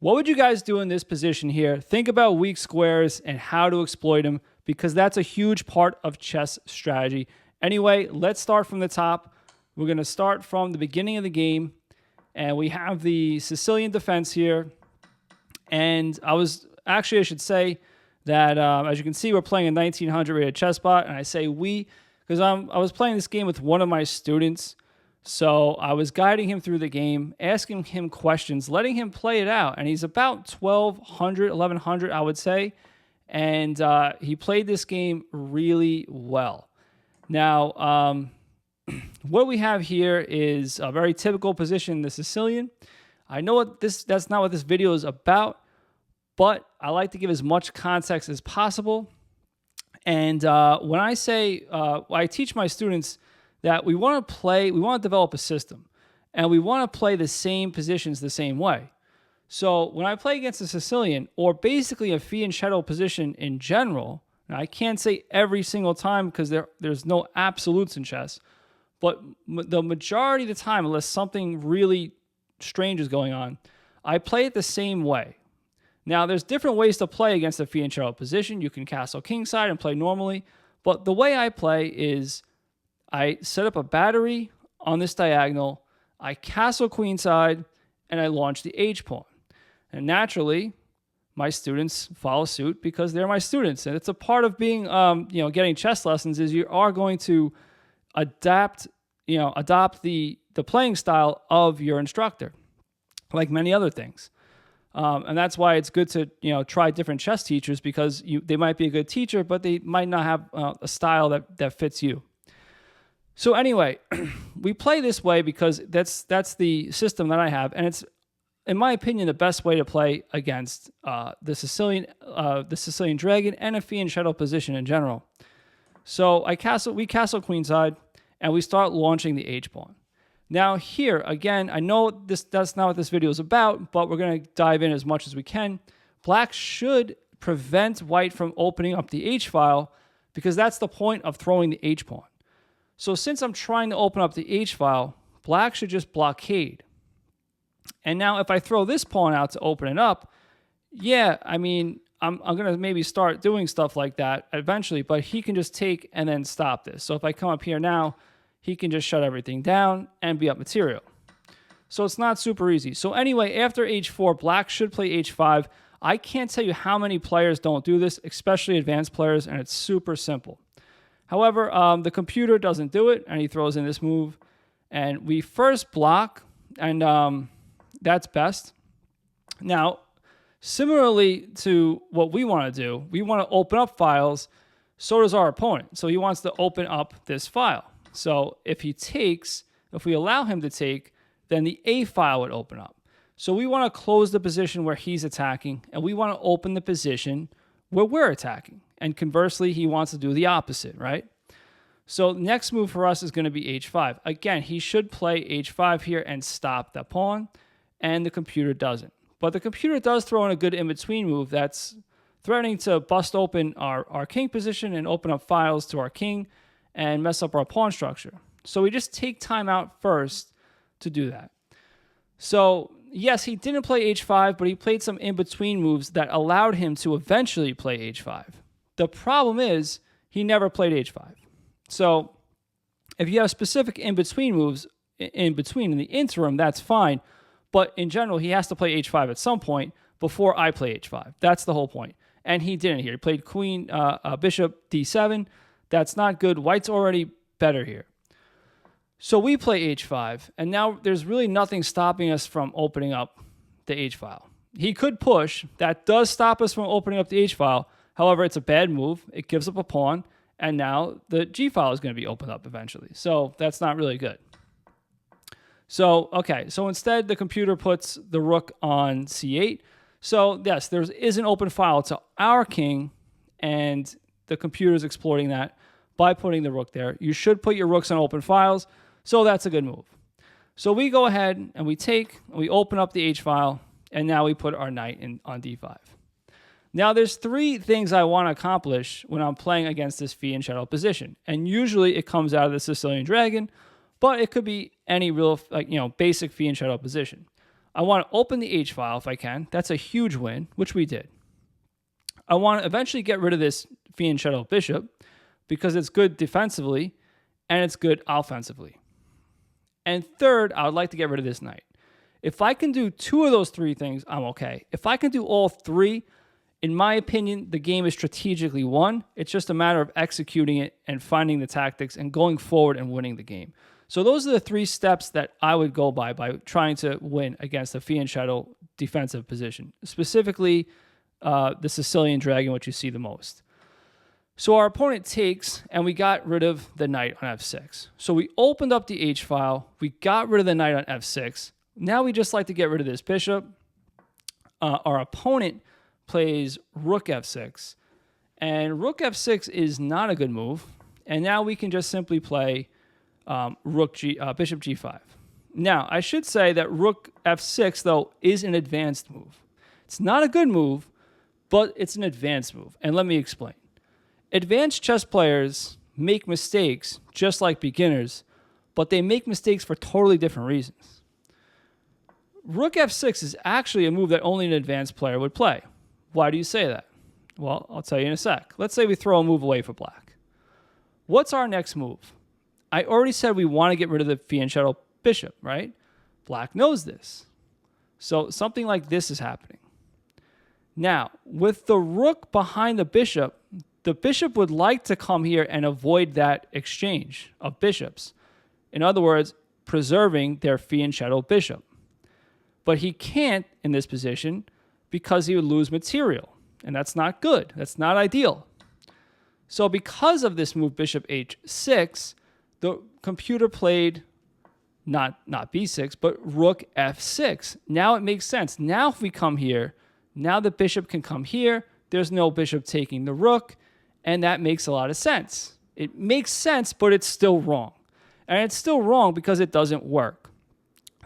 What would you guys do in this position here? Think about weak squares and how to exploit them, because that's a huge part of chess strategy. Anyway, let's start from the top. We're going to start from the beginning of the game, and we have the Sicilian defense here. And I should say that, as you can see, we're playing a 1900 rated chess bot, and I say we because I was playing this game with one of my students. So I was guiding him through the game, asking him questions, letting him play it out. And he's about 1,200, 1,100, I would say. And he played this game really well. Now, what we have here is a very typical position, the Sicilian. I know that's not what this video is about, but I like to give as much context as possible. And when I say, I teach my students that we want to develop a system, and we want to play the same positions the same way. So when I play against a Sicilian, or basically a fee and shuttle position in general, now I can't say every single time because there's no absolutes in chess, but the majority of the time, unless something really strange is going on, I play it the same way. Now, there's different ways to play against a fee and shuttle position. You can castle kingside and play normally, but the way I play is I set up a battery on this diagonal, I castle queenside, and I launch the H pawn. And naturally, my students follow suit because they're my students. And it's a part of being, getting chess lessons is you are going to adopt the playing style of your instructor, like many other things. And that's why it's good to, try different chess teachers, because they might be a good teacher, but they might not have a style that fits you. So anyway, we play this way because that's the system that I have, and it's, in my opinion, the best way to play against the Sicilian dragon and a fee and shuttle position in general. So we castle queenside, and we start launching the H pawn. Now here again, I know that's not what this video is about, but we're going to dive in as much as we can. Black should prevent white from opening up the H file, because that's the point of throwing the H pawn. So since I'm trying to open up the H file, black should just blockade. And now if I throw this pawn out to open it up, I'm going to maybe start doing stuff like that eventually, but he can just take and then stop this. So if I come up here now, he can just shut everything down and be up material. So it's not super easy. So anyway, after H4, black should play H5. I can't tell you how many players don't do this, especially advanced players, and it's super simple. However, the computer doesn't do it, and he throws in this move. And we first block, and that's best. Now, similarly to what we want to do, we want to open up files. So does our opponent. So he wants to open up this file. So if we allow him to take, then the A file would open up. So we want to close the position where he's attacking, and we want to open the position where we're attacking. And conversely, he wants to do the opposite, right? So next move for us is going to be H5. Again, he should play H5 here and stop the pawn, and the computer doesn't. But the computer does throw in a good in-between move that's threatening to bust open our king position and open up files to our king and mess up our pawn structure. So we just take time out first to do that. So yes, he didn't play H5, but he played some in-between moves that allowed him to eventually play H5. The problem is he never played H5. So if you have specific in-between moves in the interim, that's fine. But in general, he has to play H5 at some point before I play H5. That's the whole point. And he didn't here. He played bishop D7. That's not good. White's already better here. So we play H5, and now there's really nothing stopping us from opening up the H file. He could push. That does stop us from opening up the H file. However, it's a bad move. It gives up a pawn, and now the G file is going to be opened up eventually. So that's not really good. So, okay, so instead the computer puts the rook on C8. So yes, there is an open file to our king, and the computer is exploiting that by putting the rook there. You should put your rooks on open files, so that's a good move. So we go ahead and we open up the H file, and now we put our knight on D5. Now there's three things I want to accomplish when I'm playing against this fee and shuttle position, and usually it comes out of the Sicilian dragon, but it could be any real basic fee and shuttle position. I want to open the H file if I can. That's a huge win, which we did. I want to eventually get rid of this fiend shadow bishop because it's good defensively and it's good offensively. And third, I would like to get rid of this knight. If I can do 2 of those 3 things, I'm okay. If I can do all 3, in my opinion, the game is strategically won. It's just a matter of executing it and finding the tactics and going forward and winning the game. So those are the 3 steps that I would go by trying to win against the fiend shadow defensive position, specifically the Sicilian dragon, which you see the most. So our opponent takes, and we got rid of the knight on f6. So we opened up the H file. We got rid of the knight on f6. Now we just like to get rid of this bishop. Our opponent plays rook f6. And rook f6 is not a good move. And now we can just simply play bishop g5. Now, I should say that rook f6, though, is an advanced move. It's not a good move, but it's an advanced move. And let me explain. Advanced chess players make mistakes just like beginners, but they make mistakes for totally different reasons. Rook f6 is actually a move that only an advanced player would play. Why do you say that? Well, I'll tell you in a sec. Let's say we throw a move away for black. What's our next move? I already said we want to get rid of the fiend shadow bishop, right? Black knows this. So something like this is happening. Now, with the rook behind the bishop would like to come here and avoid that exchange of bishops. In other words, preserving their fiend shadow bishop. But he can't in this position because he would lose material. And that's not good. That's not ideal. So because of this move, bishop h6, the computer played not b6, but rook f6. Now it makes sense. Now if we come here, now the bishop can come here. There's no bishop taking the rook, and that makes a lot of sense. It makes sense, but it's still wrong. And it's still wrong because it doesn't work.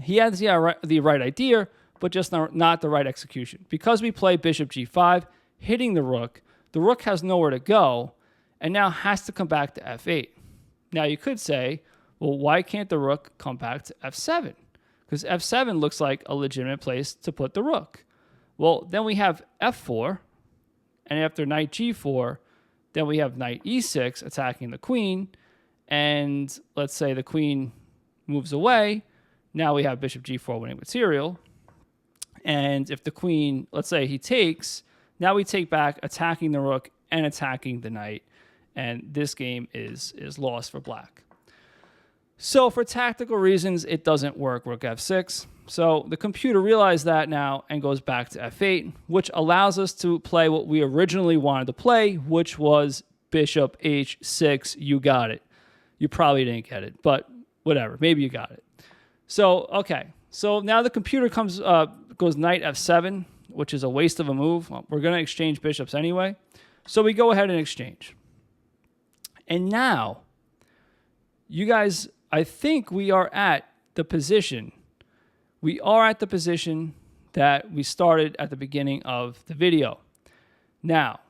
He has the right idea, but just not the right execution. Because we play bishop g5, hitting the rook has nowhere to go, and now has to come back to f8. Now you could say, well, why can't the rook come back to f7? Because f7 looks like a legitimate place to put the rook. Well, then we have f4, and after knight g4, then we have knight e6 attacking the queen, and let's say the queen moves away. Now we have bishop g4 winning material. And if the queen, let's say he takes, now we take back attacking the rook and attacking the knight. And this game is lost for black. So for tactical reasons, it doesn't work, rook f6. So the computer realized that now and goes back to f8, which allows us to play what we originally wanted to play, which was bishop h6. You got it. You probably didn't get it, but whatever. Maybe you got it. So, okay. So now the computer goes knight f7, which is a waste of a move. Well, we're going to exchange bishops anyway. So we go ahead and exchange. And now, you guys, I think we are at the position. We are at the position that we started at the beginning of the video. Now,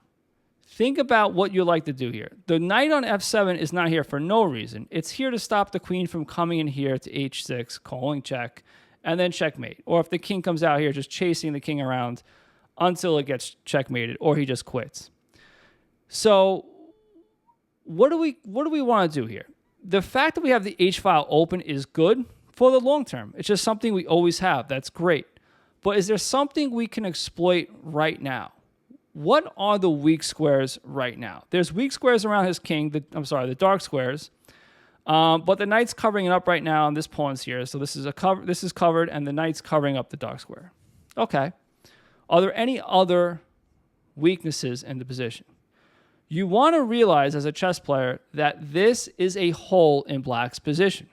think about what you like to do here. The knight on f7 is not here for no reason. It's here to stop the queen from coming in here to h6, calling check, and then checkmate. Or if the king comes out here, just chasing the king around until it gets checkmated, or he just quits. So what do we want to do here? The fact that we have the H file open is good for the long term. It's just something we always have. That's great. But is there something we can exploit right now? What are the weak squares right now? There's weak squares around his king. The dark squares. But the knight's covering it up right now, and this pawn's here. So this is covered, and the knight's covering up the dark square. Okay. Are there any other weaknesses in the position? You want to realize as a chess player that this is a hole in black's position.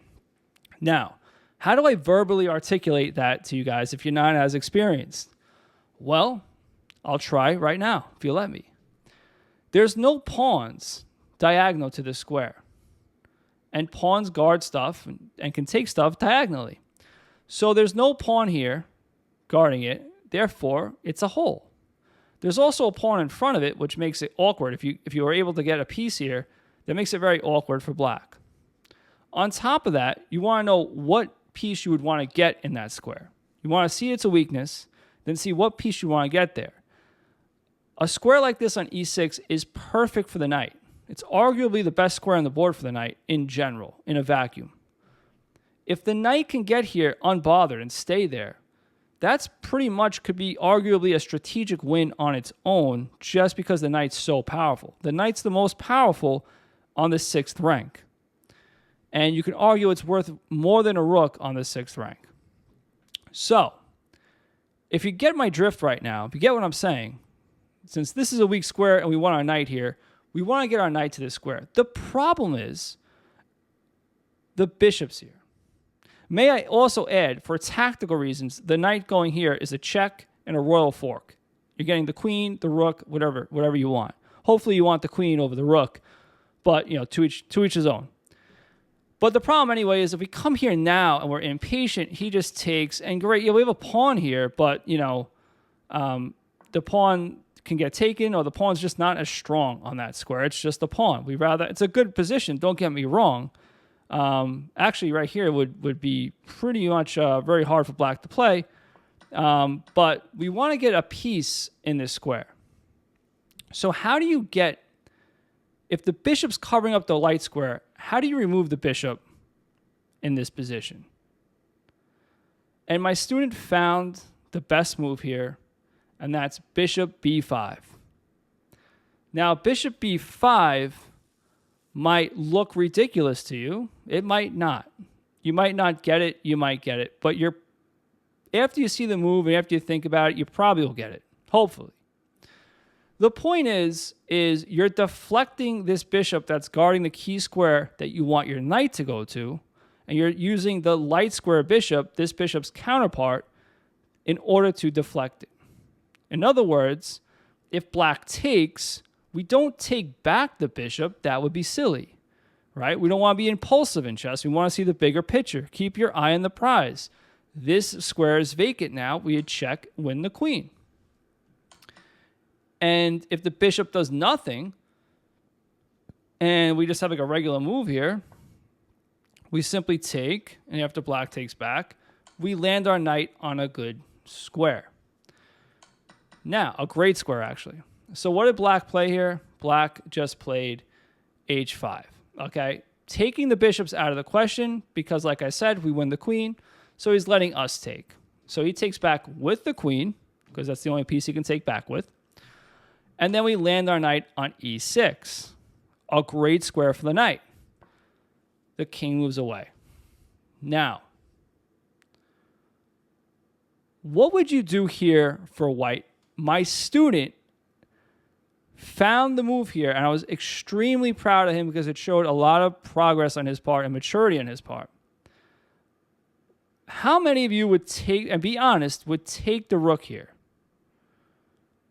Now, how do I verbally articulate that to you guys if you're not as experienced? Well, I'll try right now, if you let me. There's no pawns diagonal to this square. And pawns guard stuff and can take stuff diagonally. So there's no pawn here guarding it. Therefore, it's a hole. There's also a pawn in front of it, which makes it awkward. If you were able to get a piece here, that makes it very awkward for black. On top of that, you want to know what piece you would want to get in that square. You want to see it's a weakness, then see what piece you want to get there. A square like this on e6 is perfect for the knight. It's arguably the best square on the board for the knight in general, in a vacuum. If the knight can get here unbothered and stay there, that's pretty much could be arguably a strategic win on its own just because the knight's so powerful. The knight's the most powerful on the 6th rank. And you can argue it's worth more than a rook on the 6th rank. So, if you get my drift right now, if you get what I'm saying, since this is a weak square and we want our knight here, we want to get our knight to this square. The problem is the bishop's here. May I also add, for tactical reasons, the knight going here is a check and a royal fork. You're getting the queen, the rook, whatever you want. Hopefully you want the queen over the rook, but to each his own. But the problem anyway is if we come here now and we're impatient, he just takes, and great, we have a pawn here, but the pawn can get taken, or the pawn's just not as strong on that square. It's just a pawn. It's a good position, don't get me wrong. Actually, right here would be pretty much very hard for black to play. But we want to get a piece in this square. So how do you get, if the bishop's covering up the light square, how do you remove the bishop in this position? And my student found the best move here, and that's bishop b5. Now, bishop b5 might look ridiculous to you. It might not. You might not get it. You might get it. But after you see the move and after you think about it, you probably will get it. Hopefully. The point is you're deflecting this bishop that's guarding the key square that you want your knight to go to, and you're using the light square bishop, this bishop's counterpart, in order to deflect it. In other words, if black takes, we don't take back the bishop. That would be silly, right? We don't want to be impulsive in chess. We want to see the bigger picture. Keep your eye on the prize. This square is vacant now. We check, win the queen. And if the bishop does nothing, and we just have like a regular move here, we simply take, and after black takes back, we land our knight on a good square. Now, a great square, actually. So what did black play here? Black just played h5, okay? Taking the bishops out of the question because, like I said, we win the queen, so he's letting us take. So he takes back with the queen because that's the only piece he can take back with. And then we land our knight on e6, a great square for the knight. The king moves away. Now, what would you do here for white? My student found the move here, and I was extremely proud of him because it showed a lot of progress on his part and maturity on his part. How many of you would take, and be honest, would take the rook here?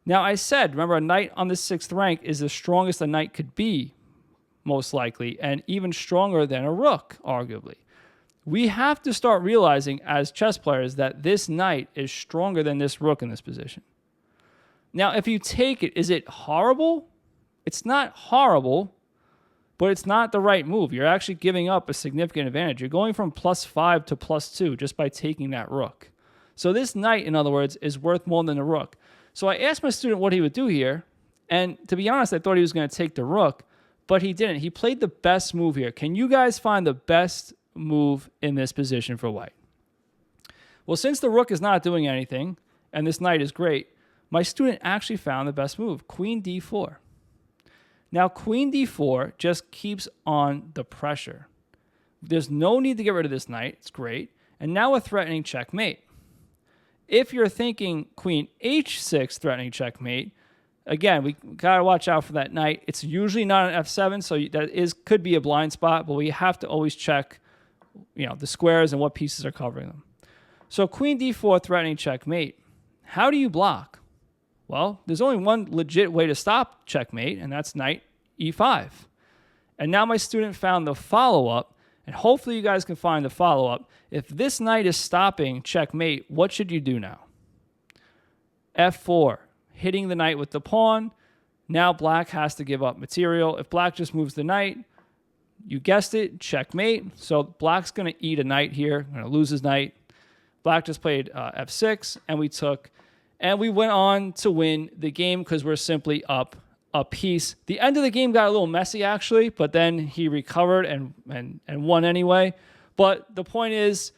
Now, I said, remember, a knight on the 6th rank is the strongest a knight could be, most likely, and even stronger than a rook, arguably. We have to start realizing as chess players that this knight is stronger than this rook in this position. Now, if you take it, is it horrible? It's not horrible, but it's not the right move. You're actually giving up a significant advantage. You're going from +5 to +2 just by taking that rook. So this knight, in other words, is worth more than the rook. So I asked my student what he would do here, and to be honest, I thought he was going to take the rook, but he didn't. He played the best move here. Can you guys find the best move in this position for white? Well, since the rook is not doing anything, and this knight is great, my student actually found the best move, queen d4. Now, queen d4 just keeps on the pressure. There's no need to get rid of this knight. It's great. And now we're threatening checkmate. If you're thinking queen h6 threatening checkmate, again, we got to watch out for that knight. It's usually not an f7, so that could be a blind spot, but we have to always check the squares and what pieces are covering them. So queen d4 threatening checkmate. How do you block? Well, there's only one legit way to stop checkmate, and that's knight e5. And now my student found the follow-up, and hopefully you guys can find the follow-up. If this knight is stopping checkmate, what should you do now? f4, hitting the knight with the pawn. Now black has to give up material. If black just moves the knight, you guessed it, checkmate. So black's going to eat a knight here, going to lose his knight. Black just played f6, and we went on to win the game because we're simply up a piece. The end of the game got a little messy, actually, but then he recovered and won anyway. But the point is,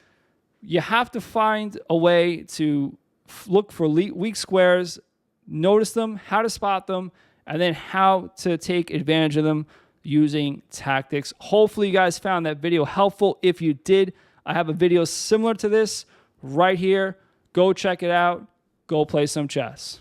you have to find a way to look for weak squares, notice them, how to spot them, and then how to take advantage of them using tactics. Hopefully you guys found that video helpful. If you did, I have a video similar to this right here. Go check it out. Go play some chess.